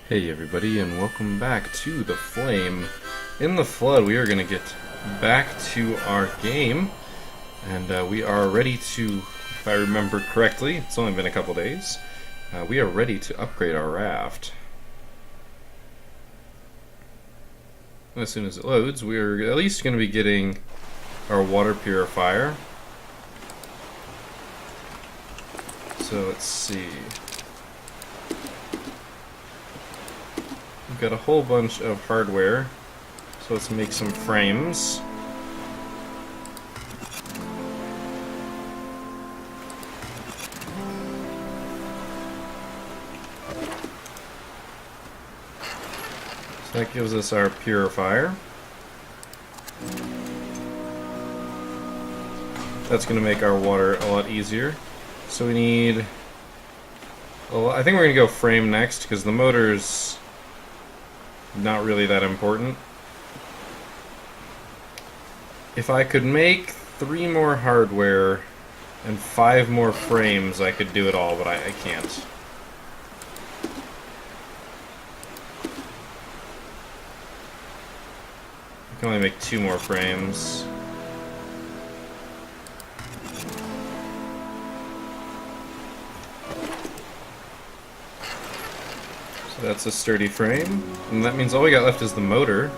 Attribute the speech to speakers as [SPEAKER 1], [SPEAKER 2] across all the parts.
[SPEAKER 1] Hey everybody, and welcome back to The Flame. In the Flood, we are going to get back to our game, and we are ready to, if I remember correctly, it's only been a couple days, we are ready to upgrade our raft. As soon as it loads, we are at least going to be getting our water purifier. So let's see. We've got a whole bunch of hardware, so let's make some frames. So that gives us our purifier. That's going to make our water a lot easier. So we need... Well, I think we're going to go frame next, because the motor's not really that important. If I could make 3 more hardware and 5 more frames, I could do it all, but I can't. I can only make 2 more frames. So that's a sturdy frame, and that means all we got left is the motor.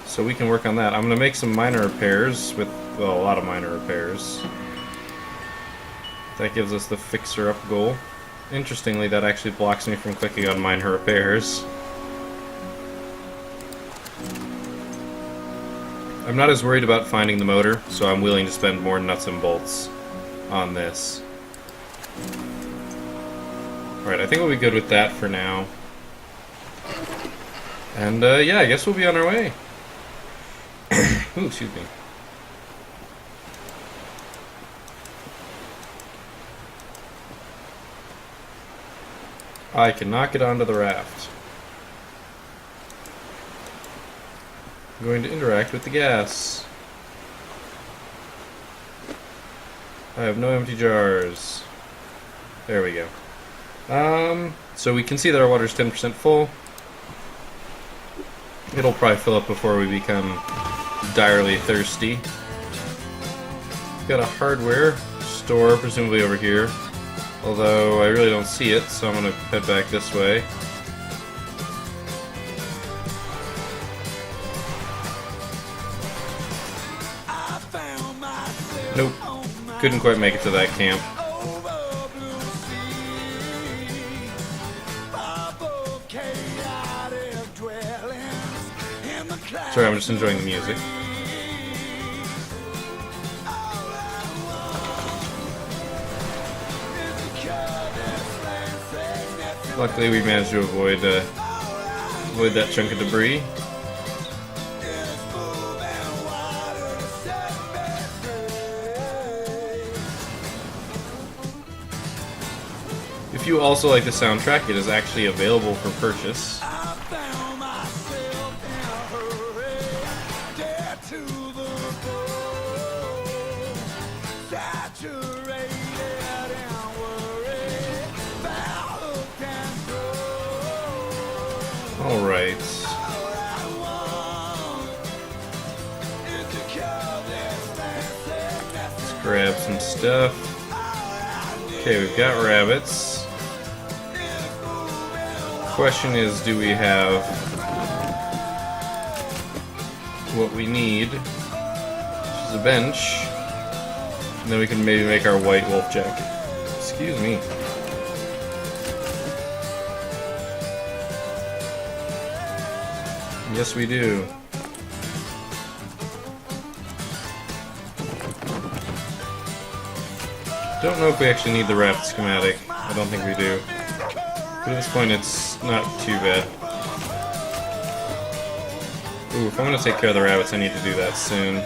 [SPEAKER 1] So we can work on that. I'm going to make some minor repairs with, well, a lot of minor repairs. That gives us the fixer-up goal. Interestingly, that actually blocks me from clicking on minor repairs. I'm not as worried about finding the motor, so I'm willing to spend more nuts and bolts on this. Alright, I think we'll be good with that for now. And, yeah, I guess we'll be on our way. Ooh, excuse me. I cannot get onto the raft. I'm going to interact with the gas. I have no empty jars. There we go. So we can see that our water is 10% full. It'll probably fill up before we become direly thirsty. We've got a hardware store, presumably over here. Although I really don't see it, so I'm going to head back this way. Nope. Couldn't quite make it to that camp. Sorry, I'm just enjoying the music. Luckily, we managed to avoid that chunk of debris. If you also like the soundtrack, it is actually available for purchase. Alright. Let's grab some stuff. Okay, we've got rabbits. Question is, do we have what we need? Which is a bench. And then we can maybe make our white wolf jacket. Excuse me. Yes, we do. Don't know if we actually need the raft schematic. I don't think we do. But at this point, it's not too bad. Ooh, if I'm gonna take care of the rabbits, I need to do that soon.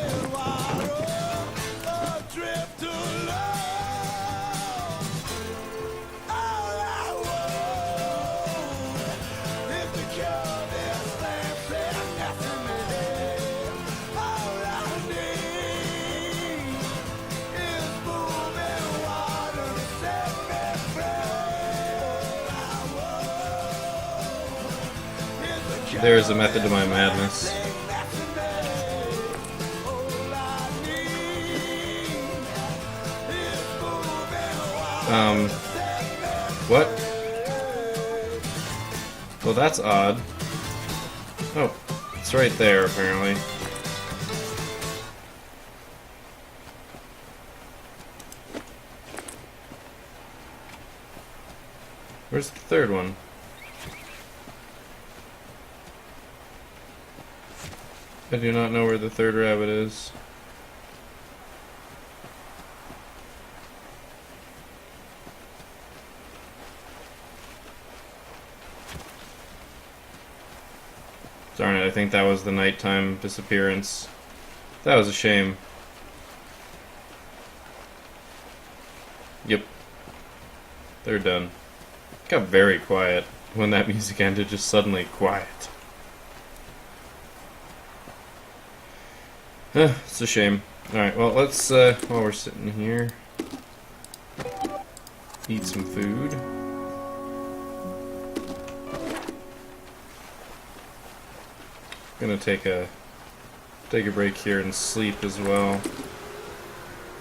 [SPEAKER 1] There is a method to my madness. What? Well, that's odd. Oh, it's right there, apparently. Where's the third one? I do not know where the third rabbit is. Darn it, I think that was the nighttime disappearance. That was a shame. Yep. They're done. It got very quiet when that music ended, just suddenly quiet. It's a shame. Alright, well, let's, while we're sitting here, eat some food. Gonna take a break here and sleep as well.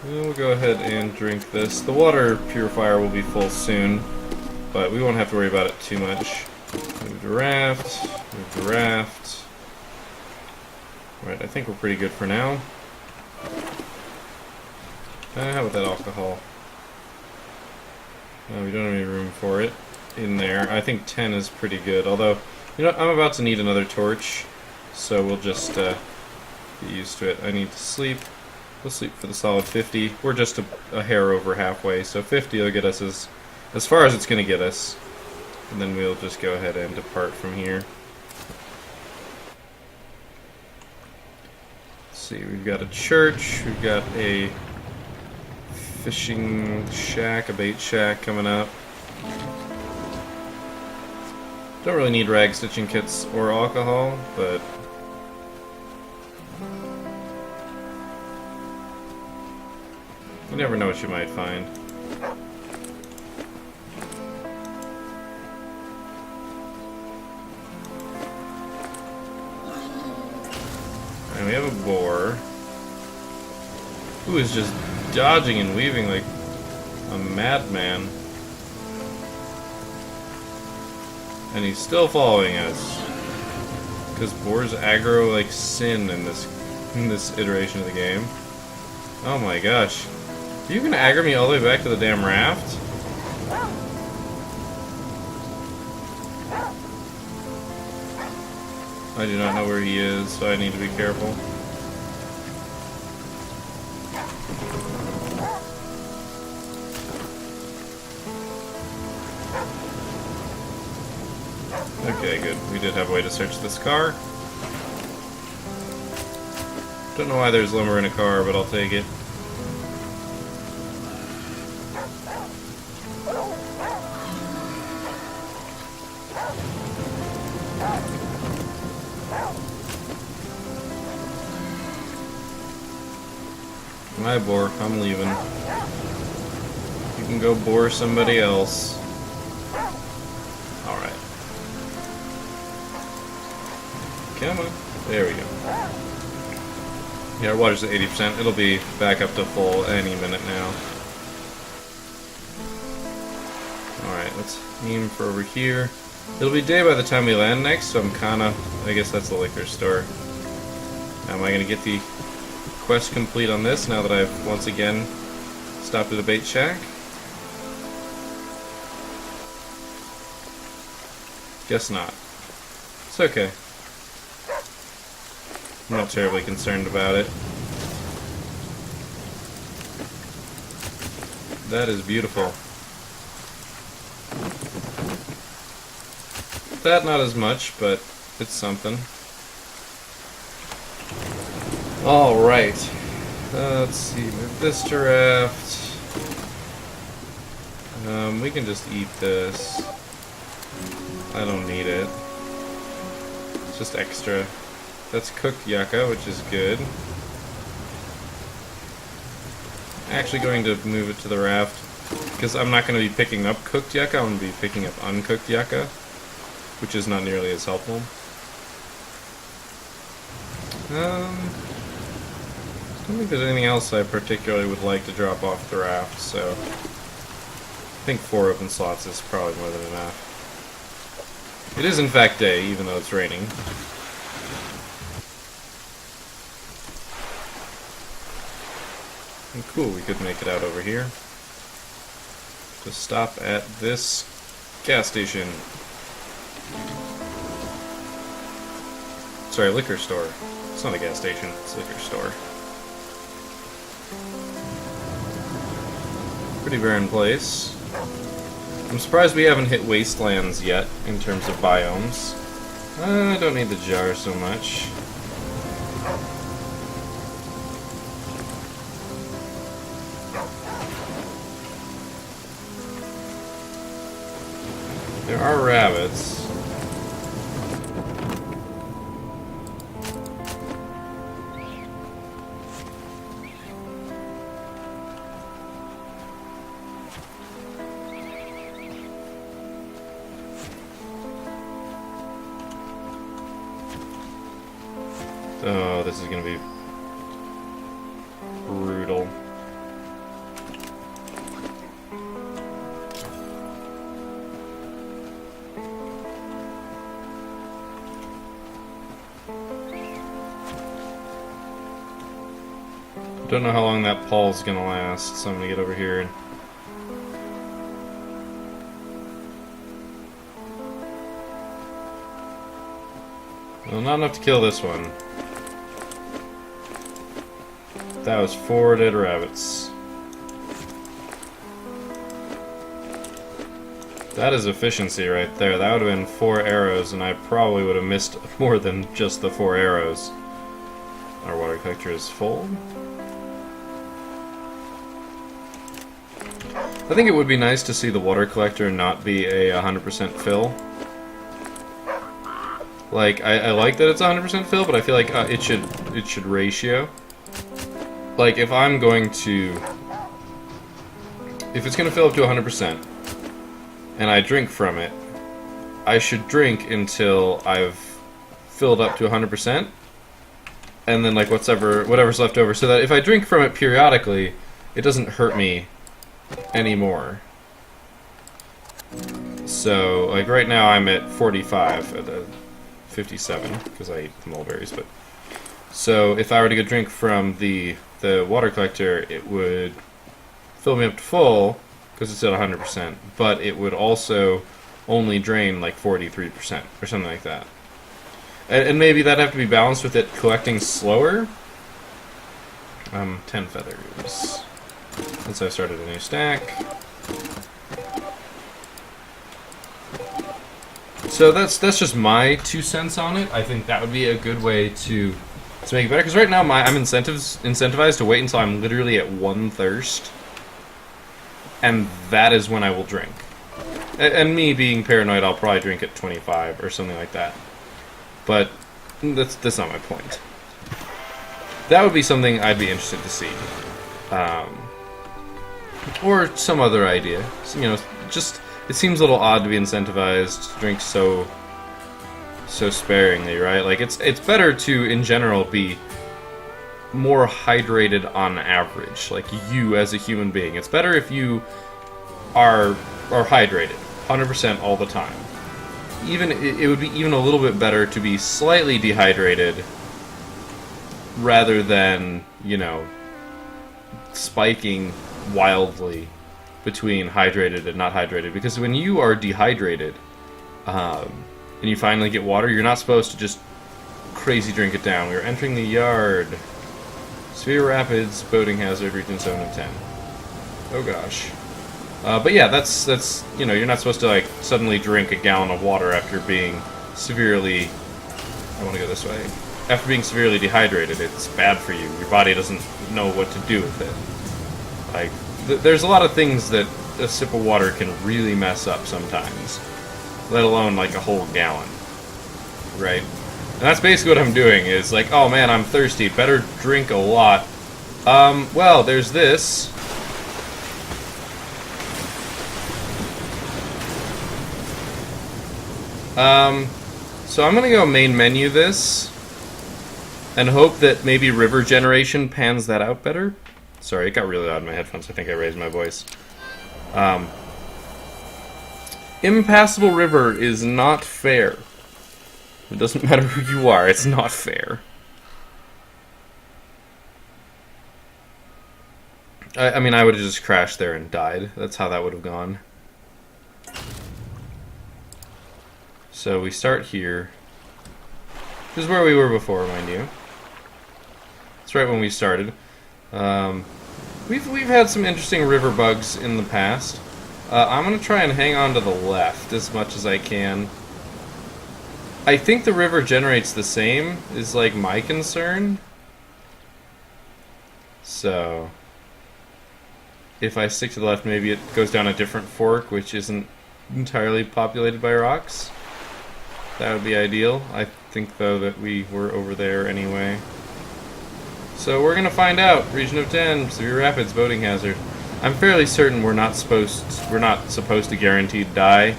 [SPEAKER 1] We'll go ahead and drink this. The water purifier will be full soon, but we won't have to worry about it too much. Move to Raft, move to Raft. Alright, I think we're pretty good for now. How about that alcohol? No, we don't have any room for it in there. I think 10 is pretty good, although, you know, I'm about to need another torch. So we'll just get used to it. I need to sleep. We'll sleep for the solid 50. We're just a hair over halfway, so 50 will get us as far as it's going to get us. And then we'll just go ahead and depart from here. Let's see, we've got a church, we've got a fishing shack, a bait shack coming up. Don't really need rag stitching kits or alcohol, but you never know what you might find. And we have a boar who is just dodging and weaving like a madman. And he's still following us. Because boars aggro like sin in this iteration of the game. Oh my gosh. Are you gonna aggro me all the way back to the damn raft? I do not know where he is, so I need to be careful. Okay, good. We did have a way to search this car. Don't know why there's lumber in a car, but I'll take it. My boar, I'm leaving. You can go bore somebody else. Alright. Come on. There we go. Yeah, our water's at 80%. It'll be back up to full any minute now. Alright, let's aim for over here. It'll be day by the time we land next, so I'm kinda... I guess that's the liquor store. Now, am I gonna get the quest complete on this now that I've once again stopped at a bait shack? Guess not. It's okay. I'm not terribly concerned about it. That is beautiful. That not as much, but it's something. Alright. Let's see, move this to Raft. We can just eat this. I don't need it. It's just extra. That's cooked yucca, which is good. Actually going to move it to the Raft, because I'm not going to be picking up cooked yucca, I'm going to be picking up uncooked yucca, which is not nearly as helpful. I don't think there's anything else I particularly would like to drop off the raft, so I think 4 open slots is probably more than enough. It is in fact day, even though it's raining. And cool, we could make it out over here. Just stop at this gas station. Sorry, liquor store. It's not a gas station, it's a liquor store. Pretty barren place. I'm surprised we haven't hit wastelands yet in terms of biomes. I don't need the jar so much. There are rabbits. Oh, this is gonna be brutal. Don't know how long that pall's gonna last, so I'm gonna get over here and... Well, not enough to kill this one. That was 4 dead rabbits. That is efficiency right there. That would have been 4 arrows, and I probably would have missed more than just the 4 arrows. Our water collector is full. I think it would be nice to see the water collector not be a 100% fill. Like, I like that it's 100% fill, but I feel like it should ratio. Like, if I'm going to... If it's going to fill up to 100%, and I drink from it, I should drink until I've filled up to 100%, and then, like, whatever's left over, so that if I drink from it periodically, it doesn't hurt me anymore. So, like, right now I'm at 45, at the 57, because I eat the mulberries, but... So, if I were to go drink from the water collector, it would fill me up to full, because it's at 100%, but it would also only drain like 43%, or something like that. And maybe that'd have to be balanced with it collecting slower. 10 feathers. Since I started a new stack. So that's just my 2 cents on it. I think that would be a good way to make it better, because right now I'm incentivized to wait until I'm literally at 1 thirst, and that is when I will drink. And me being paranoid, I'll probably drink at 25 or something like that. But that's not my point. That would be something I'd be interested to see, or some other idea. You know, just it seems a little odd to be incentivized to drink so sparingly, right? Like, it's better to, in general, be more hydrated on average. Like, you as a human being. It's better if you are hydrated 100% all the time. It would be even a little bit better to be slightly dehydrated rather than, you know, spiking wildly between hydrated and not hydrated. Because when you are dehydrated, and you finally get water, you're not supposed to just crazy drink it down. We're entering the yard. Severe Rapids, boating hazard, region 7 of 10. Oh gosh. But yeah, that's you know, you're not supposed to like suddenly drink a gallon of water after being severely... I want to go this way. After being severely dehydrated, it's bad for you. Your body doesn't know what to do with it. Like, there's a lot of things that a sip of water can really mess up sometimes. Let alone like a whole gallon, right? And that's basically what I'm doing, is like, oh man, I'm thirsty, better drink a lot. Well, there's this. So I'm gonna go main menu this, and hope that maybe river generation pans that out better. Sorry, it got really loud in my headphones. I think I raised my voice. Impassable river is not fair. It doesn't matter who you are, it's not fair. I mean, I would have just crashed there and died. That's how that would have gone. So we start here. This is where we were before, mind you. It's right when we started. We've had some interesting river bugs in the past. I'm gonna try and hang on to the left as much as I can. I think the river generates the same, is like my concern. So if I stick to the left, maybe it goes down a different fork, which isn't entirely populated by rocks. That would be ideal. I think, though, that we were over there anyway. So we're gonna find out. Region of 10, severe rapids, boating hazard. I'm fairly certain we're not supposed to guaranteed die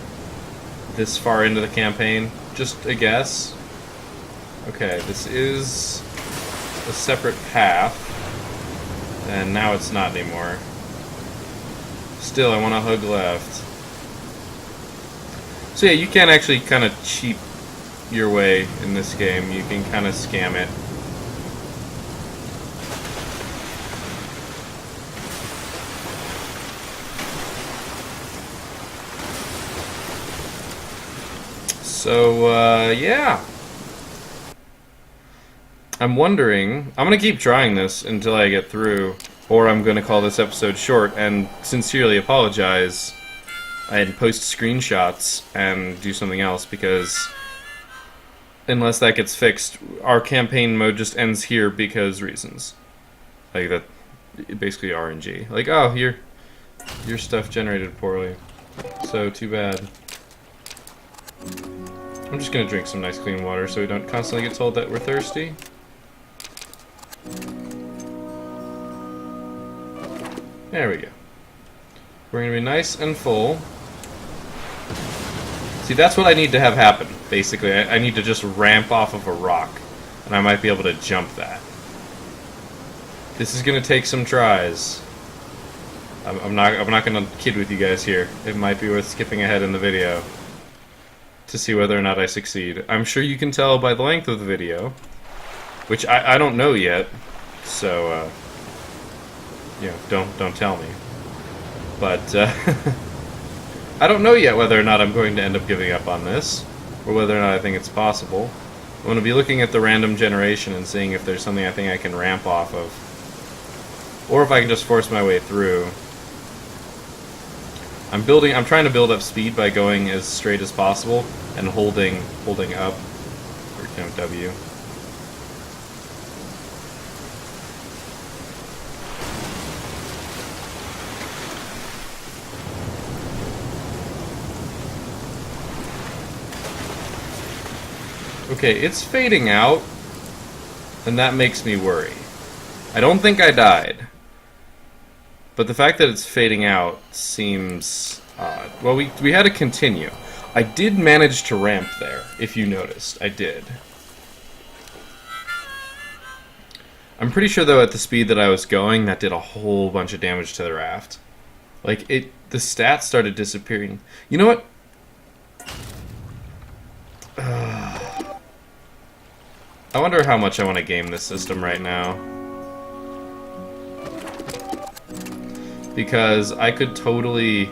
[SPEAKER 1] this far into the campaign. Just a guess. Okay, this is a separate path, and now it's not anymore. Still, I want to hug left. So yeah, you can actually kind of cheat your way in this game. You can kind of scam it. So, yeah. I'm wondering... I'm going to keep trying this until I get through, or I'm going to call this episode short and sincerely apologize and post screenshots and do something else, because unless that gets fixed, our campaign mode just ends here because reasons. Like, that... basically RNG. Like, oh, your stuff generated poorly. So, too bad. I'm just gonna drink some nice clean water so we don't constantly get told that we're thirsty. There we go. We're gonna be nice and full. See, that's what I need to have happen, basically. I need to just ramp off of a rock, and I might be able to jump that. This is gonna take some tries. I'm not gonna kid with you guys here. It might be worth skipping ahead in the video to see whether or not I succeed. I'm sure you can tell by the length of the video, which I don't know yet, so you know, don't tell me. But I don't know yet whether or not I'm going to end up giving up on this, or whether or not I think it's possible. I'm going to be looking at the random generation and seeing if there's something I think I can ramp off of, or if I can just force my way through. I'm trying to build up speed by going as straight as possible and holding up, or W. Okay, it's fading out, and that makes me worry. I don't think I died. But the fact that it's fading out seems odd. Well, we had to continue. I did manage to ramp there, if you noticed. I did. I'm pretty sure, though, at the speed that I was going, that did a whole bunch of damage to the raft. Like, the stats started disappearing. You know what? I wonder how much I want to game this system right now. Because I could totally,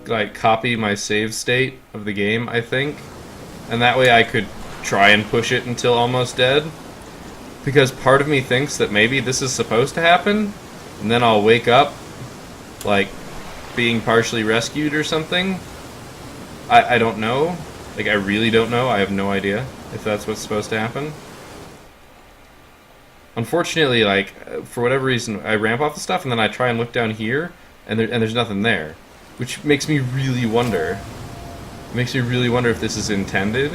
[SPEAKER 1] like, copy my save state of the game, I think. And that way I could try and push it until almost dead. Because part of me thinks that maybe this is supposed to happen, and then I'll wake up, like, being partially rescued or something. I don't know. Like, I really don't know. I have no idea if that's what's supposed to happen. Unfortunately, like, for whatever reason, I ramp off the stuff, and then I try and look down here, and there's nothing there. Which makes me really wonder. It makes me really wonder if this is intended.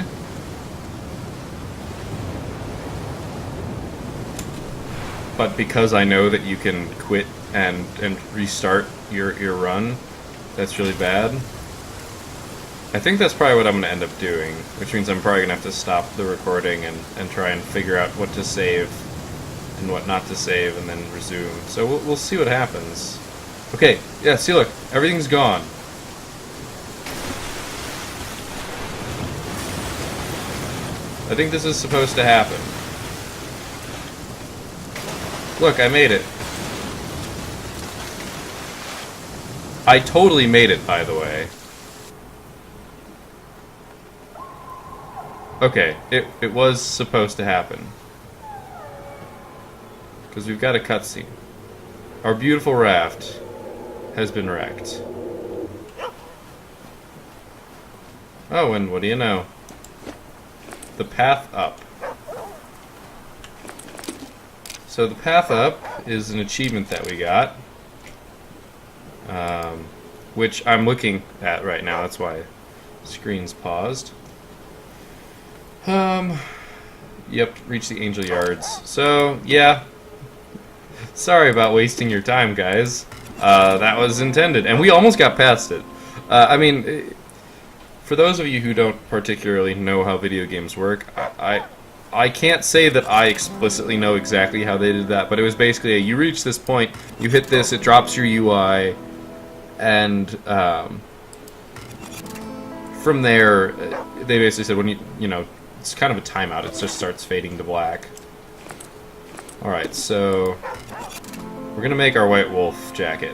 [SPEAKER 1] But because I know that you can quit and restart your run, that's really bad. I think that's probably what I'm going to end up doing, which means I'm probably going to have to stop the recording and try and figure out what to save and what not to save and then resume. So we'll see what happens. Okay, yeah, see, look, everything's gone. I think this is supposed to happen. Look, I made it. I totally made it, by the way. Okay, it was supposed to happen. Because we've got a cutscene. Our beautiful raft has been wrecked. Oh, and what do you know? The path up. So the path up is an achievement that we got. Which I'm looking at right now, that's why the screen's paused. Yep, reach the Angel Yards. So, yeah. Sorry about wasting your time, guys. That was intended, and we almost got past it. I mean, for those of you who don't particularly know how video games work, I can't say that I explicitly know exactly how they did that, but it was basically you reach this point, you hit this, it drops your UI, and from there, they basically said when you know, it's kind of a timeout, it just starts fading to black. Alright, so we're gonna make our White Wolf jacket.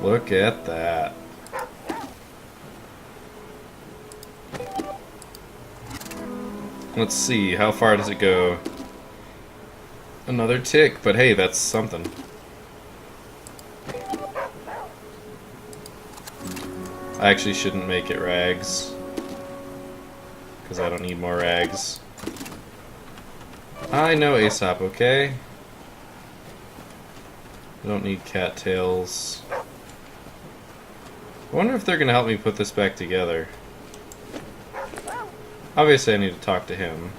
[SPEAKER 1] Look at that. Let's see, how far does it go? Another tick, but hey, that's something. I actually shouldn't make it rags, because I don't need more rags. I know Aesop, okay? I don't need cattails. I wonder if they're going to help me put this back together. Obviously I need to talk to him.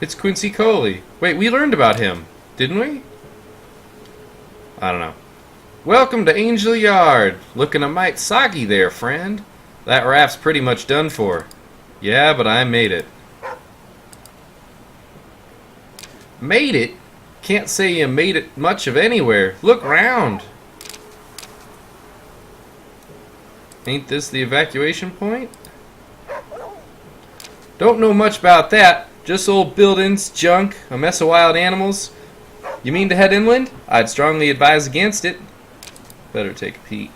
[SPEAKER 1] It's Quincy Coley. Wait, we learned about him, didn't we? I don't know. Welcome to Angel Yard. Looking a mite soggy there, friend. That raft's pretty much done for. Yeah, but I made it. Made it? Can't say you made it much of anywhere. Look round. Ain't this the evacuation point? Don't know much about that. Just old buildings, junk, a mess of wild animals. You mean to head inland? I'd strongly advise against it. Better take a peek.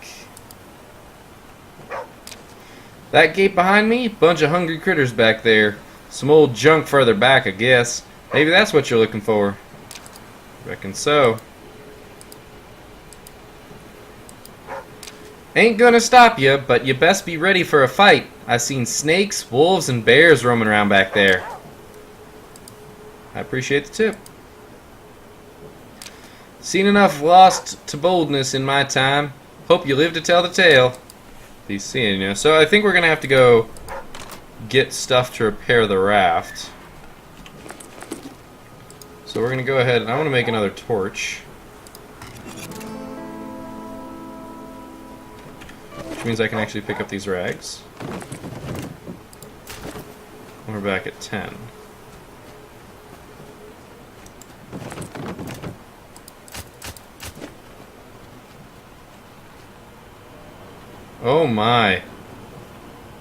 [SPEAKER 1] That gate behind me? Bunch of hungry critters back there. Some old junk further back, I guess. Maybe that's what you're looking for. Reckon so. Ain't gonna stop you, but you best be ready for a fight. I seen snakes, wolves, and bears roaming around back there. I appreciate the tip. Seen enough lost to boldness in my time. Hope you live to tell the tale. Be seeing you. So I think we're gonna have to go get stuff to repair the raft. So we're gonna go ahead and I want to make another torch. Which means I can actually pick up these rags. We're back at 10. Oh my.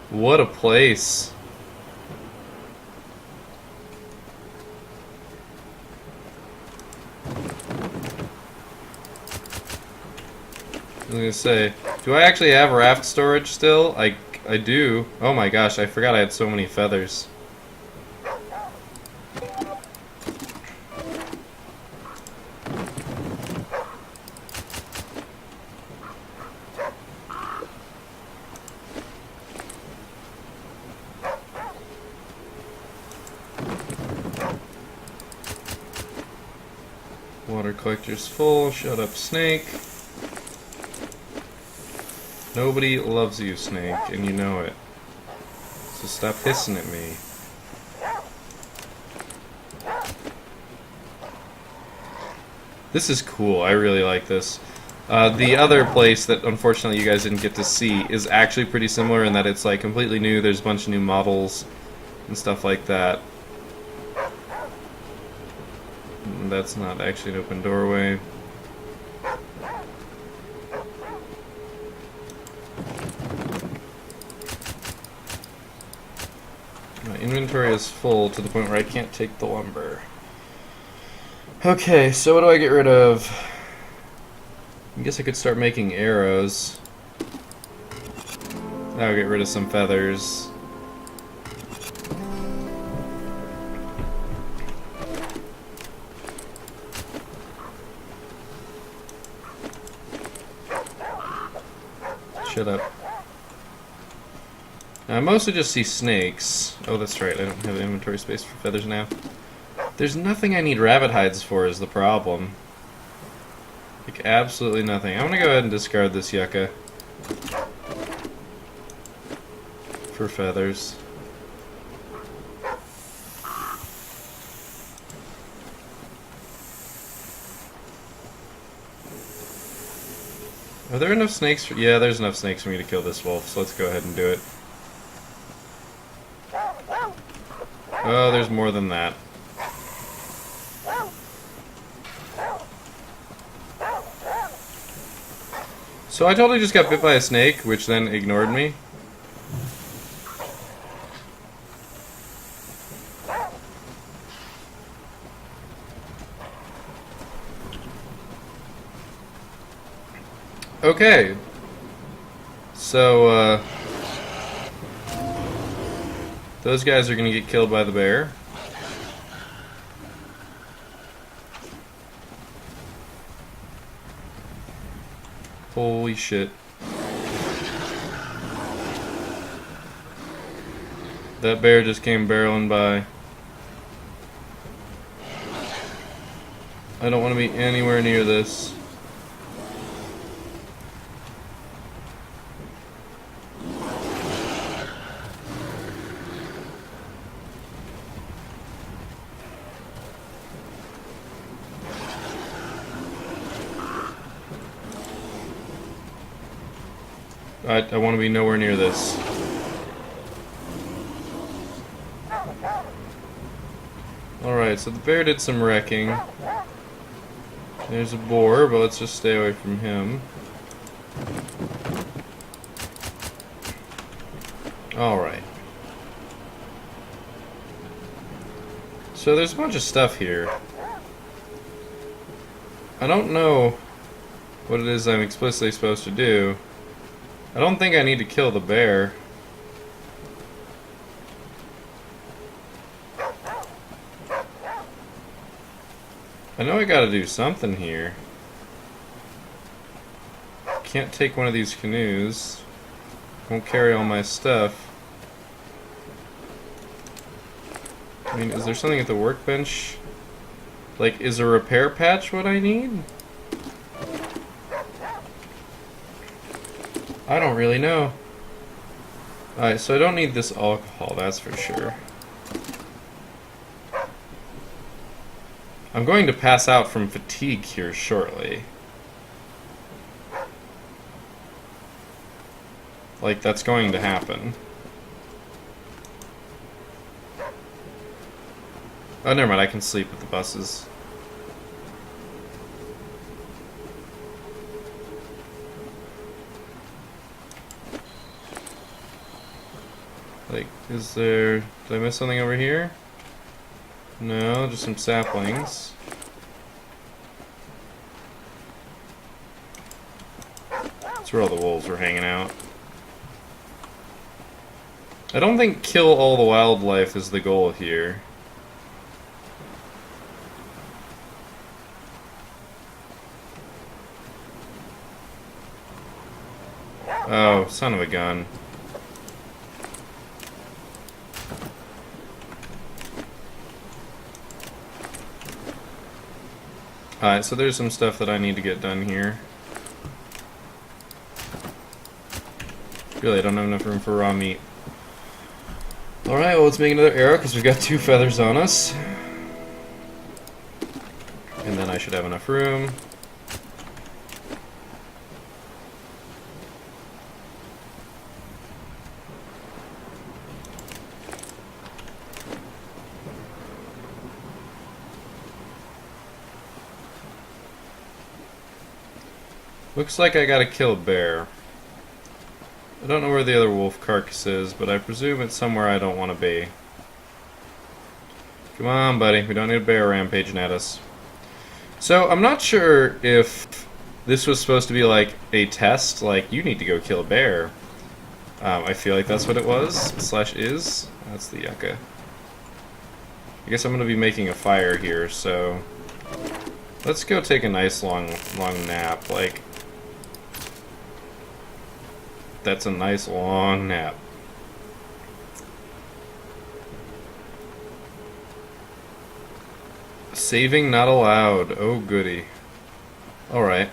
[SPEAKER 1] What a place. I was gonna say, do I actually have raft storage still? I do. Oh my gosh, I forgot I had so many feathers. Water collector's full. Shut up, snake. Nobody loves you, snake, and you know it. So stop hissing at me. This is cool. I really like this. The other place that unfortunately you guys didn't get to see is actually pretty similar in that it's like completely new. There's a bunch of new models and stuff like that. And that's not actually an open doorway. My inventory is full to the point where I can't take the lumber. Okay, so what do I get rid of? I guess I could start making arrows. That'll get rid of some feathers. Shut up. Now, I mostly just see snakes. Oh, that's right, I don't have inventory space for feathers now. There's nothing I need rabbit hides for is the problem. Like, absolutely nothing. I'm gonna go ahead and discard this yucca for feathers. Are there enough snakes for... Yeah, there's enough snakes for me to kill this wolf, so let's go ahead and do it. Oh, there's more than that. So I totally just got bit by a snake, which then ignored me. Okay. So, those guys are gonna get killed by the bear. Holy shit. That bear just came barreling by. I don't want to be anywhere near this. I want to be nowhere near this. Alright, so the bear did some wrecking. There's a boar, but let's just stay away from him. Alright. So there's a bunch of stuff here. I don't know what it is I'm explicitly supposed to do. I don't think I need to kill the bear. I know I gotta do something here. Can't take one of these canoes. Won't carry all my stuff. I mean, is there something at the workbench? Like, is a repair patch what I need? I don't really know. Alright, so I don't need this alcohol, that's for sure. I'm going to pass out from fatigue here shortly. Like, that's going to happen. Oh, never mind, I can sleep at the buses. Like, is there... Did I miss something over here? No, just some saplings. That's where all the wolves were hanging out. I don't think kill all the wildlife is the goal here. Oh, son of a gun. Alright, so there's some stuff that I need to get done here. Really, I don't have enough room for raw meat. Alright, well, let's make another arrow because we've got 2 feathers on us. And then I should have enough room. Looks like I gotta kill a bear. I don't know where the other wolf carcass is, but I presume it's somewhere I don't want to be. Come on, buddy. We don't need a bear rampaging at us. So, I'm not sure if this was supposed to be like a test, like, you need to go kill a bear. I feel like that's what it was, slash is. That's the yucca. I guess I'm going to be making a fire here, so... let's go take a nice long nap, like... that's a nice long nap. Saving not allowed. Oh, goody. Alright.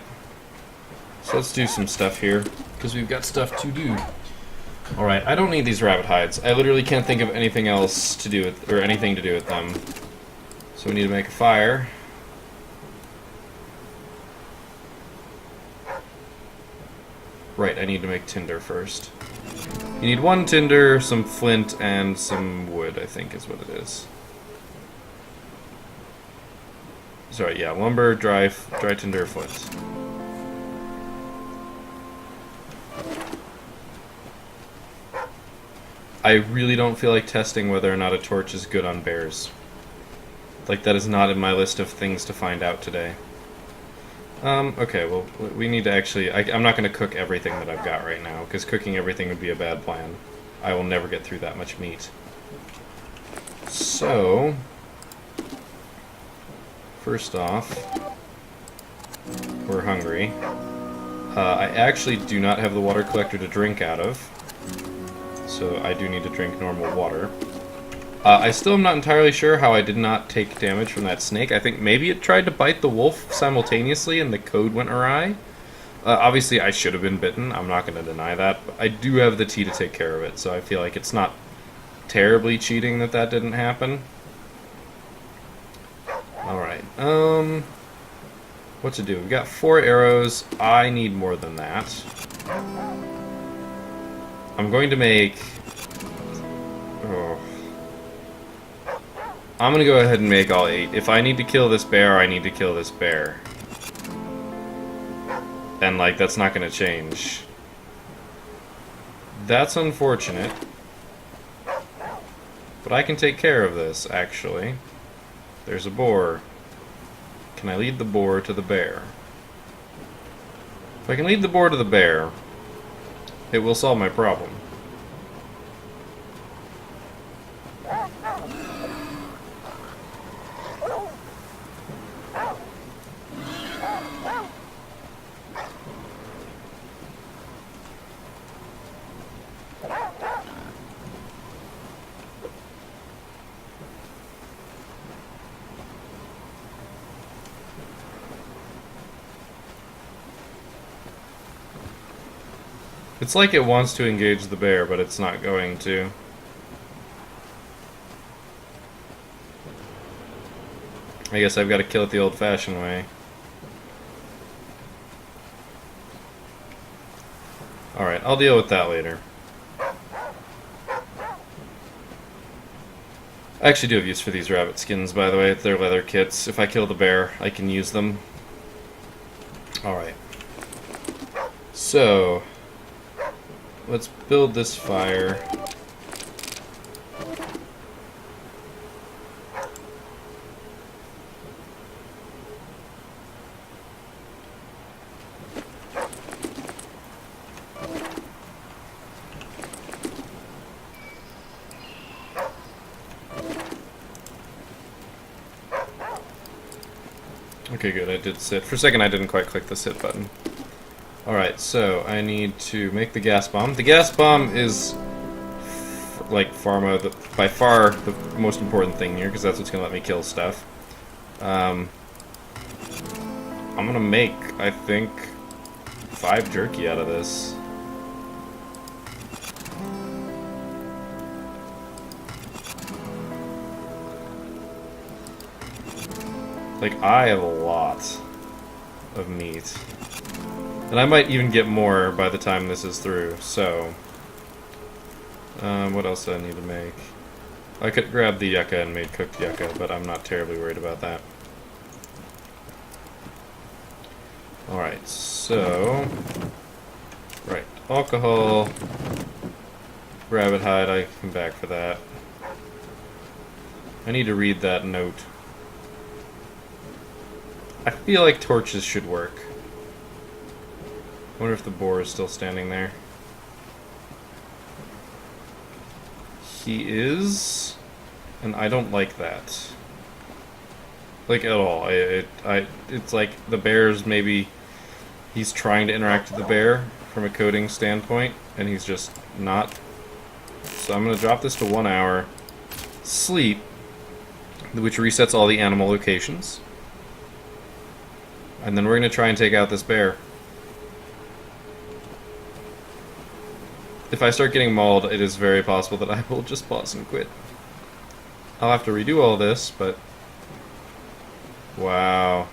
[SPEAKER 1] So let's do some stuff here, because we've got stuff to do. Alright, I don't need these rabbit hides. I literally can't think of anything else to do with, or anything to do with them. So we need to make a fire. Right, I need to make tinder first. You need 1 tinder, some flint, and some wood, I think is what it is. Sorry, yeah, lumber, dry tinder, flint. I really don't feel like testing whether or not a torch is good on bears. Like, that is not in my list of things to find out today. Okay, well, we need to actually... I'm not going to cook everything that I've got right now, because cooking everything would be a bad plan. I will never get through that much meat. So... first off... we're hungry. I actually do not have the water collector to drink out of, so I do need to drink normal water. I still am not entirely sure how I did not take damage from that snake. I think maybe it tried to bite the wolf simultaneously and the code went awry. Obviously, I should have been bitten. I'm not going to deny that. But I do have the tea to take care of it, so I feel like it's not terribly cheating that that didn't happen. Alright, what to do? We've got 4 arrows. I need more than that. I'm going to make... oh... I'm gonna go ahead and make all 8. If I need to kill this bear, I need to kill this bear. And, like, that's not gonna change. That's unfortunate. But I can take care of this, actually. There's a boar. Can I lead the boar to the bear? If I can lead the boar to the bear, it will solve my problem. It's like it wants to engage the bear, but it's not going to. I guess I've got to kill it the old-fashioned way. Alright, I'll deal with that later. I actually do have use for these rabbit skins, by the way. They're leather kits. If I kill the bear, I can use them. Alright. So... let's build this fire. Okay, good, I did sit. For a second I didn't quite click the sit button. Alright, so I need to make the gas bomb. The gas bomb is, like, by far the most important thing here, because that's what's going to let me kill stuff. I'm going to make, I think, 5 jerky out of this. Like, I have a lot of meat. And I might even get more by the time this is through, so... what else do I need to make? I could grab the yucca and make cooked yucca, but I'm not terribly worried about that. Alright, so... Right, alcohol... Rabbit hide, I can come back for that. I need to read that note. I feel like torches should work. I wonder if the boar is still standing there. He is, and I don't like that. Like, at all. It's like the bear's maybe... He's trying to interact with the bear from a coding standpoint, and he's just not. So I'm going to drop this to 1 hour. Sleep, which resets all the animal locations. And then we're going to try and take out this bear. If I start getting mauled, it is very possible that I will just pause and quit. I'll have to redo all this, but... Wow.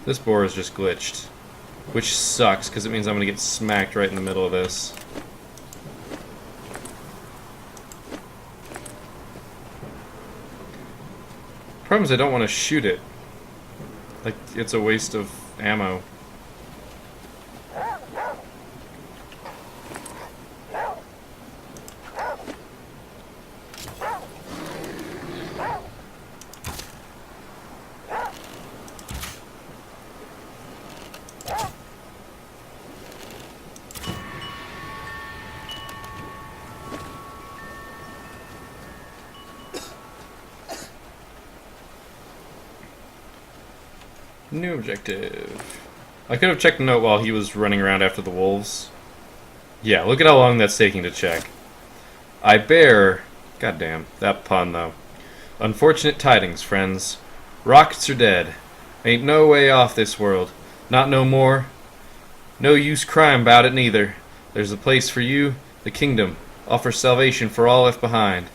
[SPEAKER 1] This boar is just glitched. Which sucks, because it means I'm going to get smacked right in the middle of this. Problem is I don't want to shoot it. Like, it's a waste of ammo. New objective. I could have checked the note while he was running around after the wolves. Yeah, look at how long that's taking to check. I bear... Goddamn, that pun, though. Unfortunate tidings, friends. Rockets are dead. Ain't no way off this world. Not no more. No use crying about it, neither. There's a place for you, the kingdom. Offers salvation for all left behind.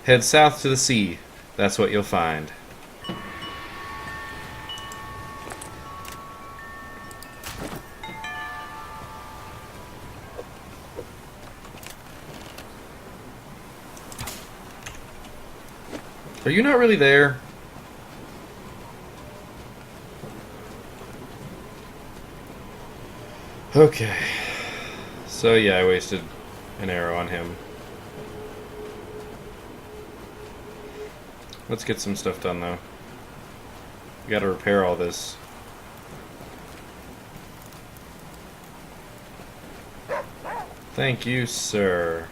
[SPEAKER 1] Head south to the sea. That's what you'll find. Are you not really there? Okay. So yeah, I wasted an arrow on him. Let's get some stuff done though. We gotta repair all this. Thank you, sir.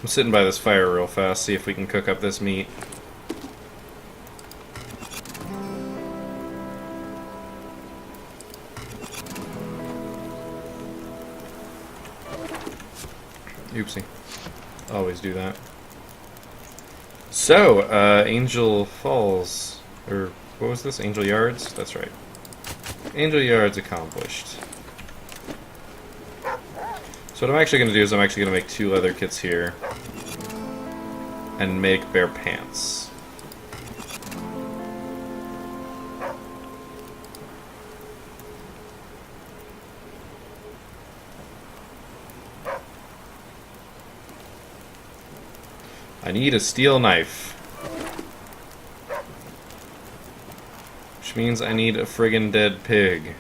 [SPEAKER 1] I'm sitting by this fire real fast, see if we can cook up this meat. Oopsie. Always do that. So, Angel Falls, or what was this? Angel Yards? That's right. Angel Yards accomplished. So what I'm actually going to do is I'm actually going to make 2 leather kits here. And make bear pants. I need a steel knife. Which means I need a friggin' dead pig.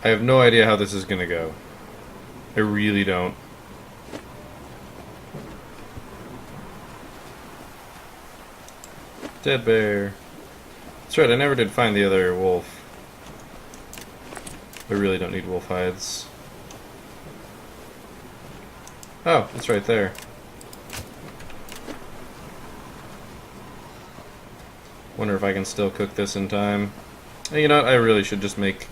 [SPEAKER 1] I have no idea how this is gonna go. I really don't. Dead bear. That's right, I never did find the other wolf. I really don't need wolf hides. Oh, it's right there. Wonder if I can still cook this in time. And you know what? I really should just make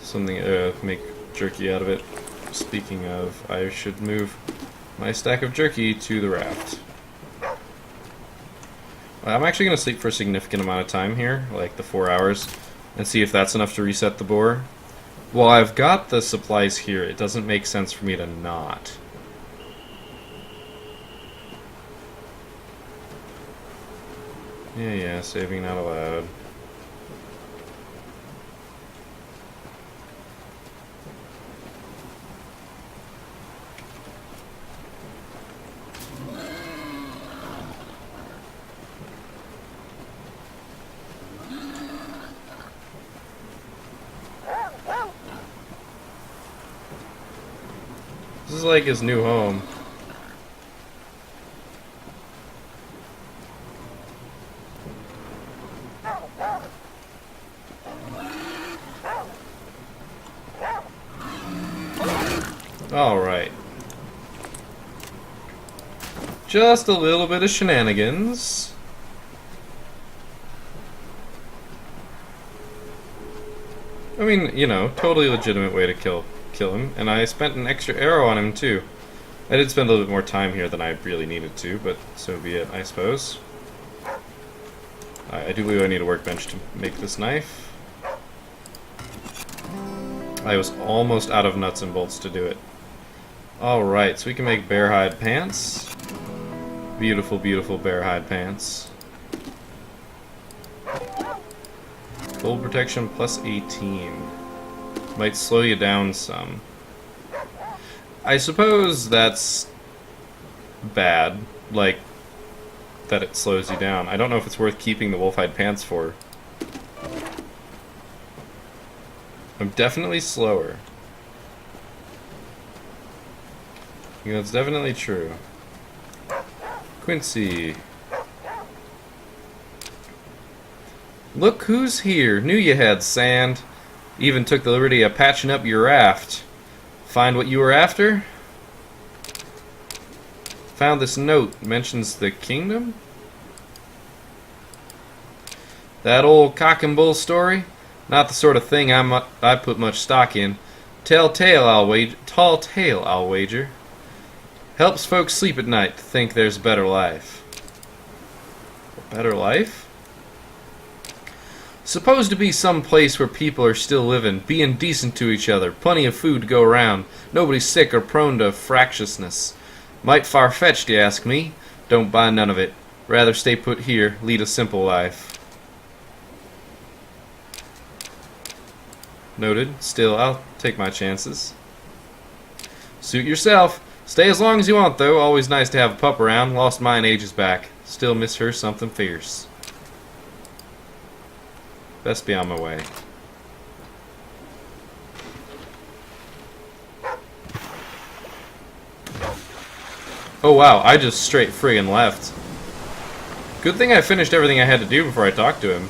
[SPEAKER 1] something, make jerky out of it. Speaking of, I should move my stack of jerky to the raft. I'm actually going to sleep for a significant amount of time here, like the 4 hours, and see if that's enough to reset the boar. While I've got the supplies here, it doesn't make sense for me to not. Yeah, saving not allowed. This is like his new home. Alright. Just a little bit of shenanigans. I mean, you know, totally legitimate way to kill him, and I spent an extra arrow on him too. I did spend a little bit more time here than I really needed to, but so be it, I suppose. I do believe I need a workbench to make this knife. I was almost out of nuts and bolts to do it. Alright, so we can make bear hide pants. Beautiful, beautiful bear hide pants. Cold protection plus 18. Might slow you down some. I suppose that's bad, like that it slows you down. I don't know if it's worth keeping the wolf-hide pants for. I'm definitely slower. You know, it's definitely true. Quincy. Look who's here. Knew you had sand. Even took the liberty of patching up your raft. Find what you were after? Found this note. Mentions the kingdom? That old cock and bull story? Not the sort of thing I put much stock in. Tall tale, I'll wager. Helps folks sleep at night to think there's a better life. A better life? Supposed to be some place where people are still living, being decent to each other, plenty of food to go around, nobody sick or prone to fractiousness. Might far-fetched, you ask me? Don't buy none of it. Rather stay put here, lead a simple life. Noted. Still, I'll take my chances. Suit yourself. Stay as long as you want, though. Always nice to have a pup around. Lost mine ages back. Still miss her something fierce. Best be on my way. Oh wow, I just straight friggin' left. Good thing I finished everything I had to do before I talked to him.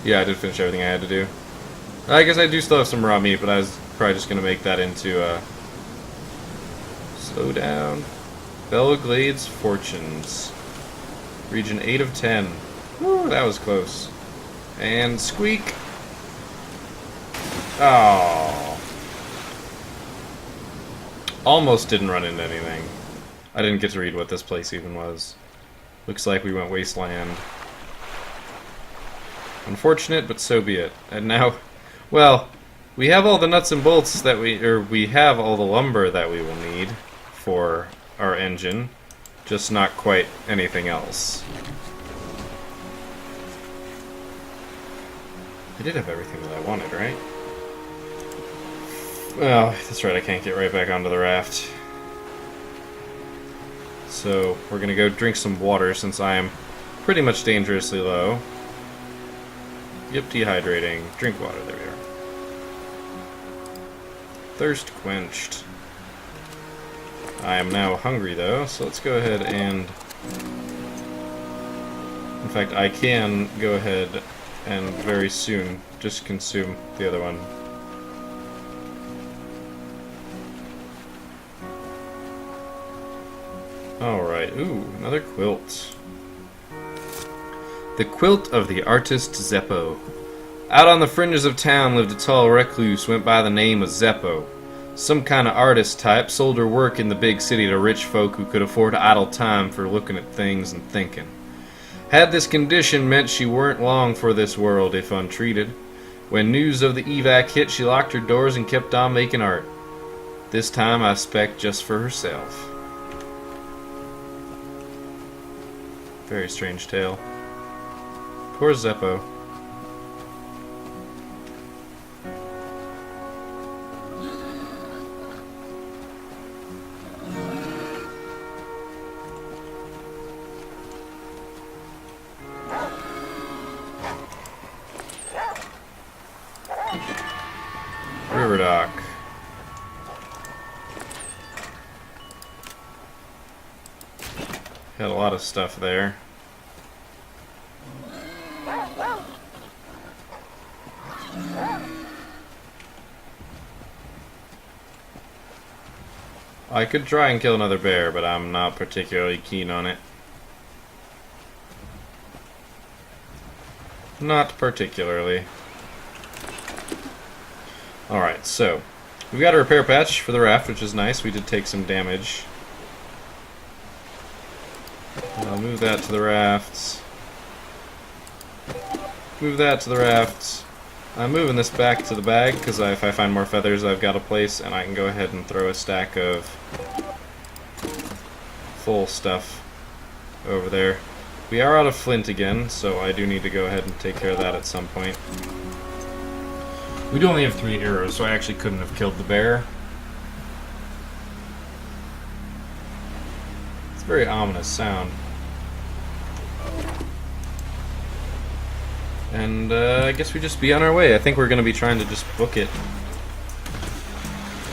[SPEAKER 1] Yeah, I did finish everything I had to do. I guess I do still have some raw meat, but I was probably just gonna make that into, slow down. Belglades Fortunes. Region 8 of 10. Woo, that was close. And squeak. Oh. Almost didn't run into anything. I didn't get to read what this place even was. Looks like we went wasteland. Unfortunate, but so be it. And now, well, we have all the nuts and bolts that we have all the lumber that we will need for our engine, just not quite anything else. I did have everything that I wanted, right? Oh, that's right, I can't get right back onto the raft. So, we're gonna go drink some water since I am pretty much dangerously low. Yep, dehydrating. Drink water, there we are. Thirst quenched. I am now hungry though, so let's go ahead and... In fact, I can go ahead and very soon just consume the other one. Alright, ooh, another quilt. The quilt of the artist Zeppo. Out on the fringes of town lived a tall recluse went by the name of Zeppo. Some kind of artist type, sold her work in the big city to rich folk who could afford idle time for looking at things and thinking. Had this condition meant she weren't long for this world if untreated. When news of the evac hit, she locked her doors and kept on making art. This time I spec just for herself. Very strange tale. Poor Zeppo. River dock. Had a lot of stuff there. I could try and kill another bear, but I'm not particularly keen on it. Not particularly. Alright, so we've got a repair patch for the raft, which is nice. We did take some damage. I'll move that to the rafts. Move that to the rafts. I'm moving this back to the bag, because if I find more feathers, I've got a place, and I can go ahead and throw a stack of full stuff over there. We are out of flint again, so I do need to go ahead and take care of that at some point. We do only have 3 arrows, so I actually couldn't have killed the bear. It's a very ominous sound. And I guess we just be on our way. I think we're going to be trying to just book it.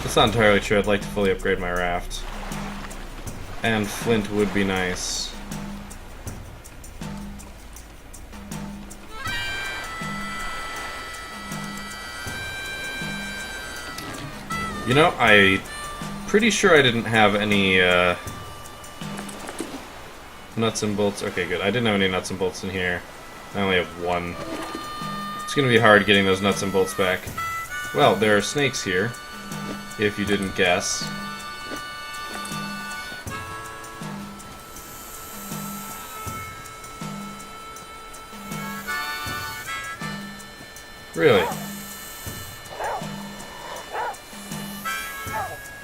[SPEAKER 1] That's not entirely true. I'd like to fully upgrade my raft. And flint would be nice. You know, I'm pretty sure I didn't have any nuts and bolts. Okay, good. I didn't have any nuts and bolts in here. I only have 1. It's going to be hard getting those nuts and bolts back. Well, there are snakes here, if you didn't guess. Really?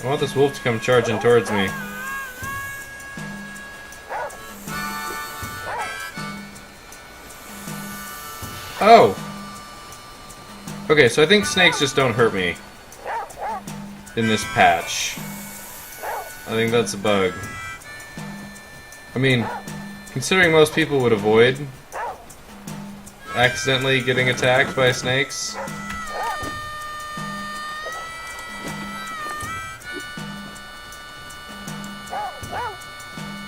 [SPEAKER 1] I want this wolf to come charging towards me. Oh! Okay, so I think snakes just don't hurt me in this patch. I think that's a bug. I mean, considering most people would avoid accidentally getting attacked by snakes.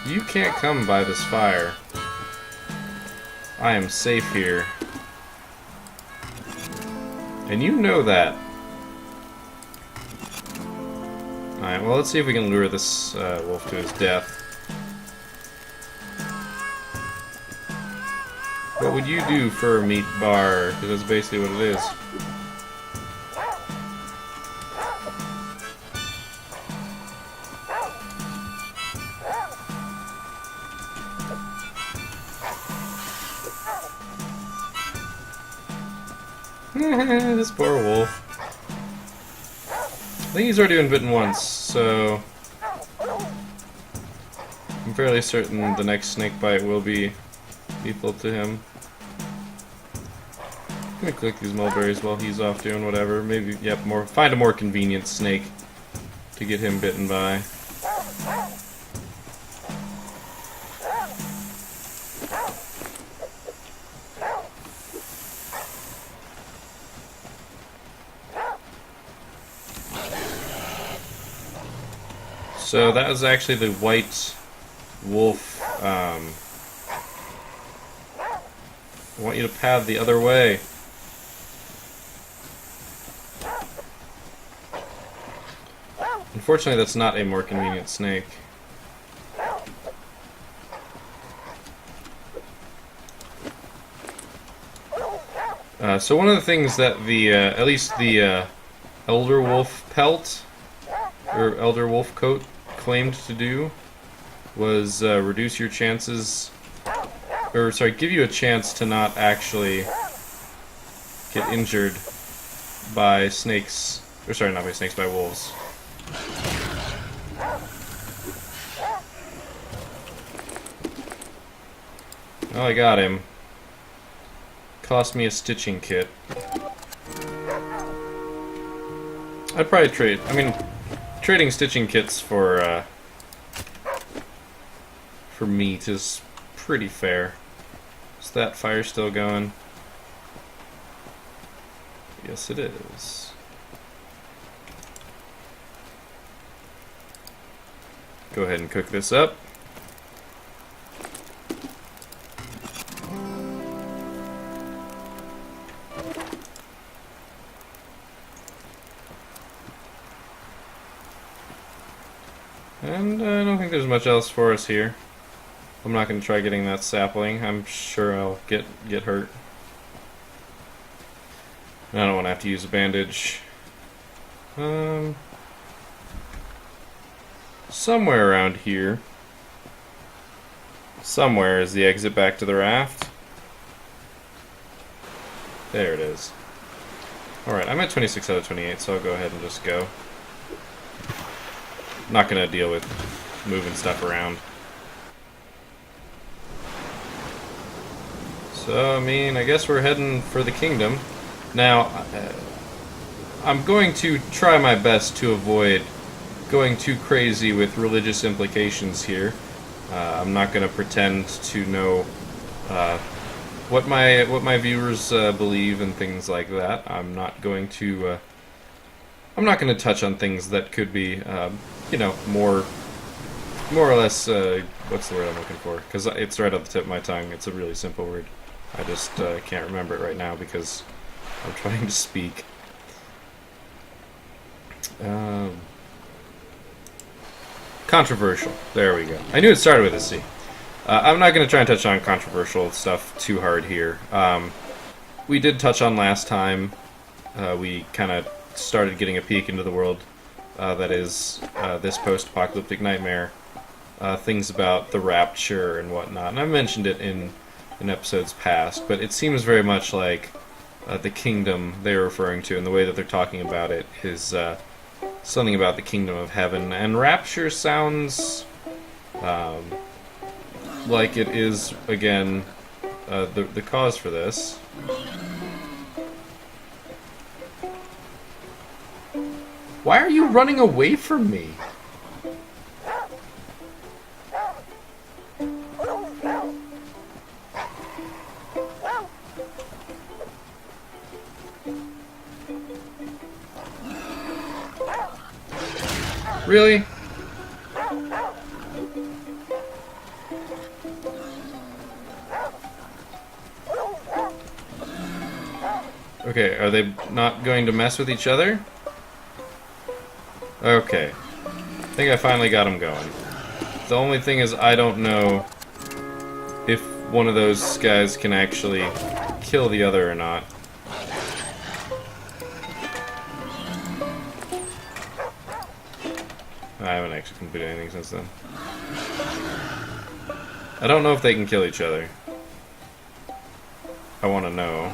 [SPEAKER 1] You can't come by this fire. I am safe here. And you know that. Alright, well, let's see if we can lure this wolf to his death. What would you do for a meat bar? Because that's basically what it is. This poor wolf. I think he's already been bitten once, so I'm fairly certain the next snake bite will be lethal to him. I'm gonna collect these mulberries while he's off doing whatever. Maybe, yep, find a more convenient snake to get him bitten by. So that was actually the white wolf I want you to pad the other way. Unfortunately, that's not a more convenient snake. So one of the things that the, at least the Elder Wolf pelt, or Elder Wolf coat, claimed to do was reduce your chances, or sorry, give you a chance to not actually get injured by snakes, or sorry, not by snakes, by wolves. Oh, I got him. Cost me a stitching kit. I'd probably trade. I mean, trading stitching kits for meat is pretty fair. Is that fire still going? Yes, it is. Go ahead and cook this up. And I don't think there's much else for us here. I'm not going to try getting that sapling. I'm sure I'll get hurt. And I don't want to have to use a bandage. Somewhere around here. Somewhere is the exit back to the raft. There it is. Alright, I'm at 26 out of 28, so I'll go ahead and just go. Not gonna deal with moving stuff around. So, I mean, I guess we're heading for the kingdom. Now, I'm going to try my best to avoid going too crazy with religious implications here. I'm not gonna pretend to know what my viewers believe and things like that. I'm not going to touch on things that could be, you know, more or less, what's the word I'm looking for? Because it's right off the tip of my tongue. It's a really simple word. I just can't remember it right now because I'm trying to speak. Controversial. There we go. I knew it started with a C. I'm not going to try and touch on controversial stuff too hard here. We did touch on last time. We kind of started getting a peek into the world that is this post-apocalyptic nightmare. Things about the rapture and whatnot. And I mentioned it in episodes past, but it seems very much like the kingdom they're referring to, and the way that they're talking about it is something about the kingdom of heaven. And rapture sounds like it is, again, the cause for this. Why are you running away from me? Really? Okay, are they not going to mess with each other? Okay. I think I finally got them going. The only thing is I don't know if one of those guys can actually kill the other or not. I haven't actually completed anything since then. I don't know if they can kill each other. I want to know.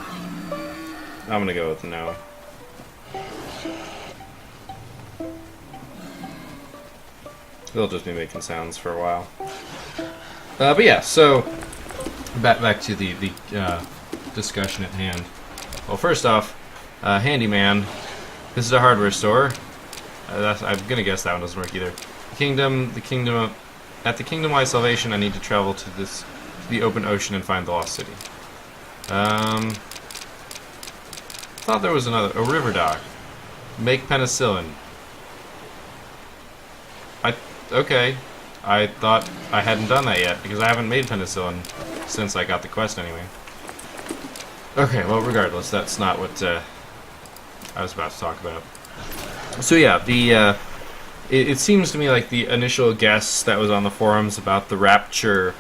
[SPEAKER 1] I'm gonna go with no. They'll just be making sounds for a while. But yeah, so back to the discussion at hand. Well, first off, handyman. This is a hardware store. I'm gonna guess that one doesn't work either. At the Kingdom-wide Salvation, I need to travel to the open ocean and find the lost city. Thought there was a river dock. Make penicillin. Okay. I thought I hadn't done that yet because I haven't made penicillin since I got the quest anyway. Okay, well, regardless, that's not what I was about to talk about. So yeah, it seems to me like the initial guess that was on the forums about the rapture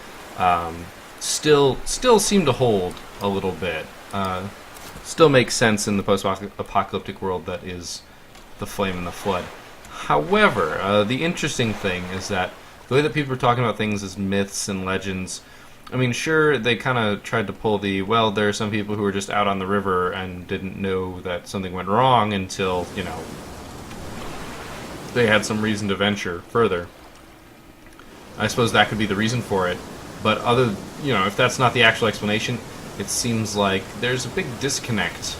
[SPEAKER 1] still seem to hold a little bit. Still makes sense in the post-apocalyptic world that is the flame and the flood. However, the interesting thing is that the way that people are talking about things as myths and legends, I mean, sure, they kind of tried to pull well, there are some people who were just out on the river and didn't know that something went wrong until, they had some reason to venture further. I suppose that could be the reason for it. But if that's not the actual explanation, it seems like there's a big disconnect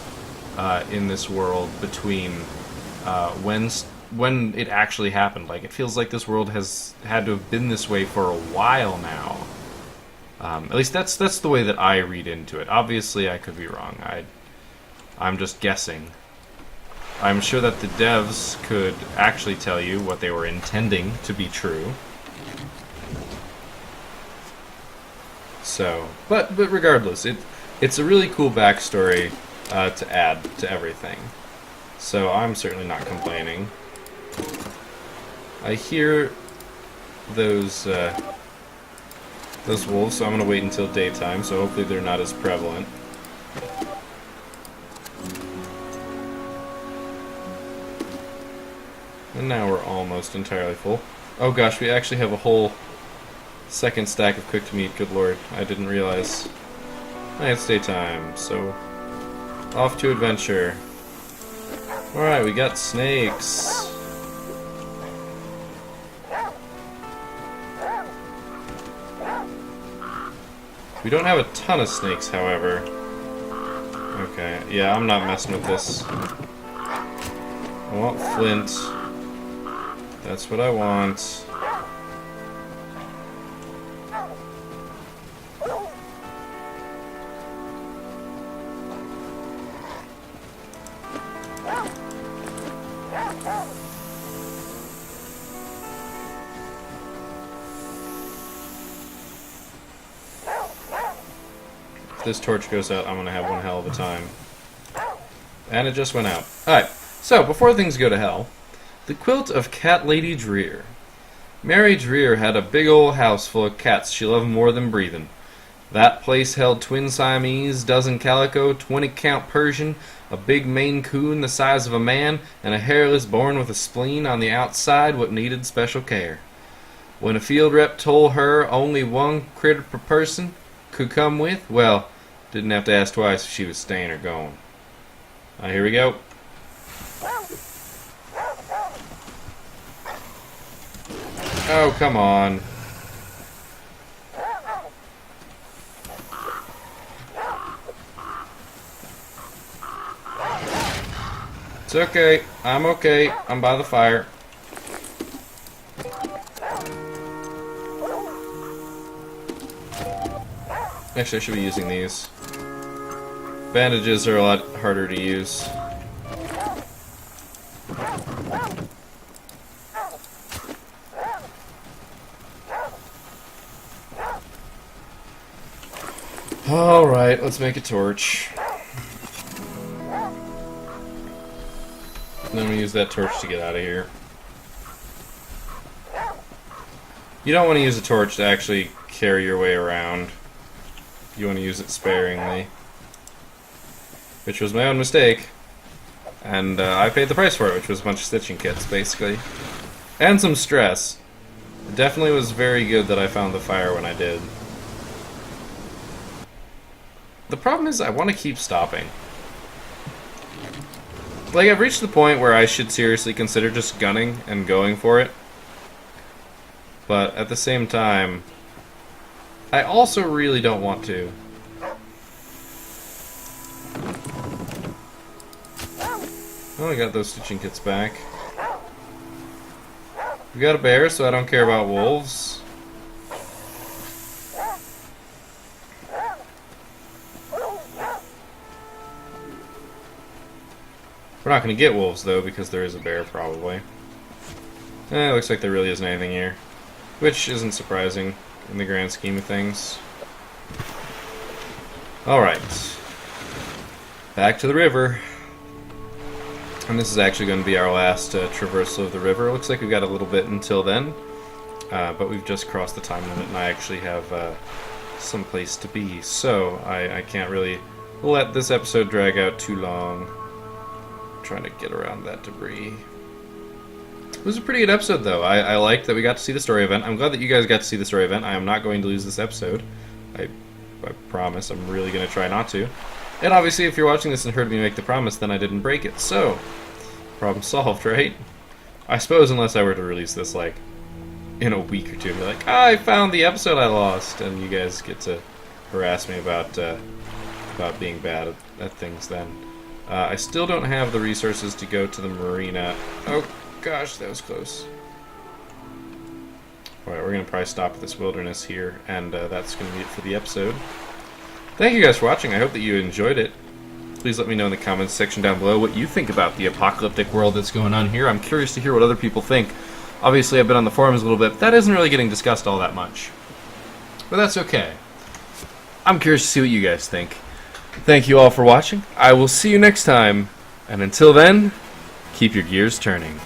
[SPEAKER 1] in this world between when it actually happened. Like, it feels like this world has had to have been this way for a while now. At least that's the way that I read into it. Obviously, I could be wrong. I'm just guessing. I'm sure that the devs could actually tell you what they were intending to be true. So, but regardless, it's a really cool backstory to add to everything. So I'm certainly not complaining. I hear those wolves, so I'm going to wait until daytime, so hopefully they're not as prevalent. And now we're almost entirely full. Oh gosh, we actually have a whole second stack of cooked meat, good lord. I didn't realize. It's daytime, so off to adventure. Alright, we got snakes. We don't have a ton of snakes, however. Okay, yeah, I'm not messing with this. I want flint. That's what I want. If this torch goes out, I'm gonna have one hell of a time. And it just went out. Alright, so before things go to hell, the quilt of Cat Lady Dreer. Mary Dreer had a big old house full of cats she loved more than breathing. That place held twin Siamese, dozen calico, 20-count Persian, a big Maine Coon the size of a man, and a hairless born with a spleen on the outside what needed special care. When a field rep told her only one critter per person could come with, well, didn't have to ask twice if she was staying or going. Alright, here we go. Oh, come on. It's okay. I'm okay. I'm by the fire. Actually, I should be using these. Bandages are a lot harder to use. Alright, let's make a torch. And then we use that torch to get out of here. You don't want to use a torch to actually carry your way around. You want to use it sparingly. Which was my own mistake. And I paid the price for it, which was a bunch of stitching kits, basically. And some stress. It definitely was very good that I found the fire when I did. The problem is I want to keep stopping. Like, I've reached the point where I should seriously consider just gunning and going for it. But at the same time, I also really don't want to. Oh, I got those stitching kits back. We got a bear, so I don't care about wolves. We're not going to get wolves, though, because there is a bear, probably. It looks like there really isn't anything here. Which isn't surprising, in the grand scheme of things. Alright. back to the river. And this is actually going to be our last traversal of the river. It looks like we've got a little bit until then. But we've just crossed the time limit, and I actually have some place to be. So I can't really let this episode drag out too long. I'm trying to get around that debris. It was a pretty good episode, though. I liked that we got to see the story event. I'm glad that you guys got to see the story event. I am not going to lose this episode. I promise. I'm really going to try not to. And obviously, if you're watching this and heard me make the promise, then I didn't break it. So, problem solved, right? I suppose unless I were to release this, like, in a week or two, and be like, I found the episode I lost, and you guys get to harass me about being bad at things then. I still don't have the resources to go to the marina. Oh, gosh, that was close. Alright, we're going to probably stop at this wilderness here, and that's going to be it for the episode. Thank you guys for watching. I hope that you enjoyed it. Please let me know in the comments section down below what you think about the apocalyptic world that's going on here. I'm curious to hear what other people think. Obviously, I've been on the forums a little bit. That isn't really getting discussed all that much. But that's okay. I'm curious to see what you guys think. Thank you all for watching. I will see you next time. And until then, keep your gears turning.